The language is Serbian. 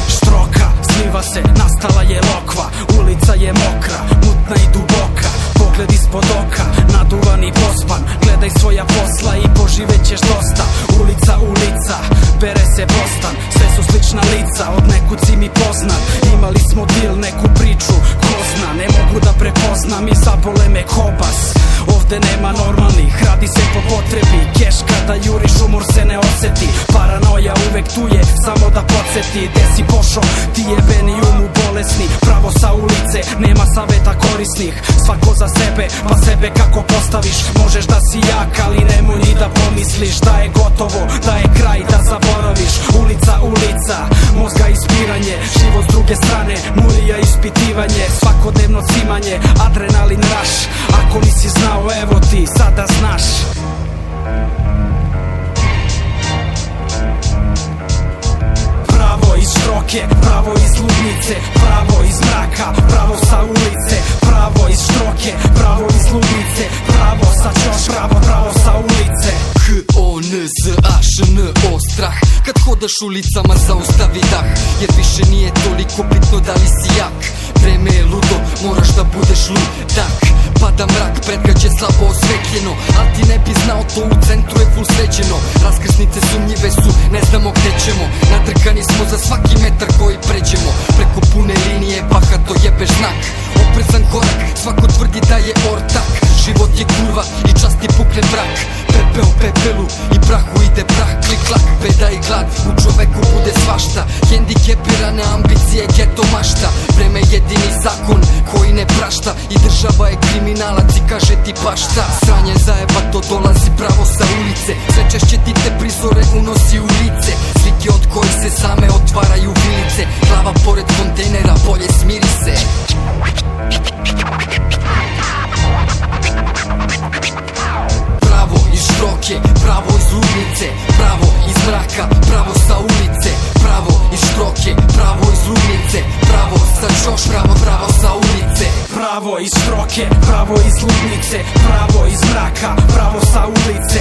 Štroka, sliva se, nastala je lokva. Ulica je mokra, mutna i duboka. Pogled ispod oka, naduvan i pospan. Gledaj svoja posla i poživećeš dosta. Ulica, bere se Bostan. Sve su slična lica, od nekud si mi poznat. Imali smo dil, neku priču, ko zna. Ne mogu da prepoznam i zabole me kobas. Ovde nema normalnih, radi se po potrebi. Keš kada juriš, umor se ne oseti. Paranoja uvek tu je, samo da podsjeti. Gde si pošao, ti jebeni umu bolesni. Pravo sa ulice, nema saveta korisnih. Svako za sebe, pa sebe kako postaviš. Možeš da si jak, ali nemoj ni da pomisliš da je gotovo, da je kraj, da zaboraviš. Ulica, mozga ispiranje. Život s druge strane, mulija ispitivanje. Svakodnevno cimanje, adrenalin rush. Ako nisi znao, evo ti, sada znaš. Pravo iz štroke, pravo iz ludnice. Pravo iz mraka, pravo sa ulice. Pravo iz štroke, pravo iz ludnice. Pravo sa ćoš, pravo sa ulice. K-O-N-Z-A-Š-N-O strah. Kad hodaš ulicama zaustavi dah, jer više nije toliko bitno da li si jak. Vreme je ludo, moraš da budeš ludak. Pada mrak, predgrađe slabo osvetljeno, al ti ne bi znao, to u centru je full sređeno. Raskrsnice sumnjive su, ne znamo gde ćemo. Nadrkani smo za svaki metar koji pređemo. Preko pune linije, bahato jebeš znak. Oprezan korak, svako tvrdi da je ortak. Život je kurva i čast ti pukne brak. Pepe u pepelu i prahu ide prah. Klik klak, beda i glad, u čoveku bude svašta. Hendikepirane ambicije, geto mašta. Vreme je jedini zakon koji ne prašta. I država je kriminalac i kaže ti pa šta. Sranje zajebato dolazi pravo sa ulice. Sve češće ti te prizore unosi u lice. Slike od kojih se same otvaraju vilice. Glava pored kontejnera, bolje smiri se. Pravo iz štroke, pravo iz ludnice. Pravo iz mraka, pravo sa ulice. Pravo iz štroke, pravo iz ludnice. Pravo sa ćoš, pravo sa ulice. Pravo iz štroke, pravo iz ludnice. Pravo iz mraka, pravo sa ulice.